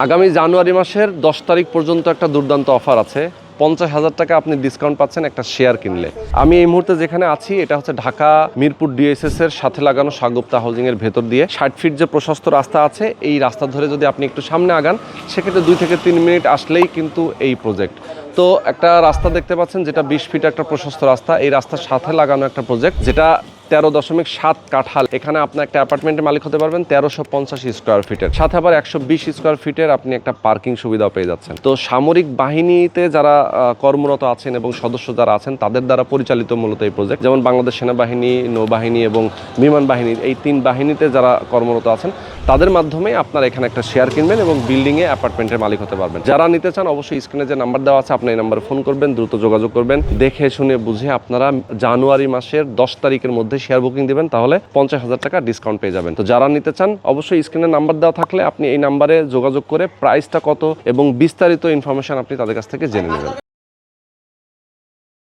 আগামী জানুয়ারি মাসের 10 তারিখ পর্যন্ত একটা দুর্দান্ত অফার আছে। 50,000 টাকা আপনি ডিসকাউন্ট পাচ্ছেন একটা শেয়ার কিনলে। আমি এই মুহূর্তে যেখানে আছি এটা হচ্ছে ঢাকা মিরপুর ডিএসএস এর সাথে লাগানো শাগুপ্তা হাউজিং এর ভেতর দিয়ে 60 ফিট যে প্রশস্ত রাস্তা আছে, এই রাস্তা ধরে যদি আপনি একটু সামনে আগান সেক্ষেত্রে 2 থেকে 3 মিনিট আসলেই কিন্তু এই প্রজেক্ট। তো একটা রাস্তা দেখতে পাচ্ছেন যেটা 20 ফিট একটা প্রশস্ত রাস্তা, এই রাস্তার সাথে লাগানো একটা প্রজেক্ট যেটা 13.7 কাঠাল। এখানে আপনি একটা অ্যাপার্টমেন্টের মালিক হতে পারবেন 1350 স্কোয়ার ফিটের, সাথে আবার 120 স্কোয়ার ফিটের আপনি একটা পার্কিং সুবিধাও পেয়ে যাচ্ছেন। তো সামরিক বাহিনীতে যারা কর্মরত আছেন এবং সদস্য যারা আছেন তাদের দ্বারা পরিচালিত মূলত এই প্রজেক্ট, যেমন বাংলাদেশ সেনাবাহিনী, নৌবাহিনী এবং বিমান বাহিনী, এই 3 বাহিনীতে যারা কর্মরত আছেন তাদের মাধ্যমে আপনারা এখানে একটা শেয়ার কিনবেন এবং বিল্ডিংয়ে অ্যাপার্টমেন্টের মালিক হতে পারবেন। যারা নিতে চান অবশ্যই স্ক্রিনে যে নাম্বার দেওয়া আছে আপনি এই নাম্বারে ফোন করবেন, দ্রুত যোগাযোগ করবেন। দেখে শুনে বুঝে আপনারা জানুয়ারি মাসের 10 তারিখের মধ্যে শেয়ার বুকিং দিবেন, তাহলে 50,000 টাকা ডিসকাউন্ট পেয়ে যাবেন। তো যারা নিতে চান অবশ্যই স্ক্রিনে নাম্বার দেওয়া থাকলে আপনি এই নাম্বারে যোগাযোগ করে প্রাইসটা কত এবং বিস্তারিত ইনফরমেশন আপনি তাদের কাছ থেকে জেনে নেবেন।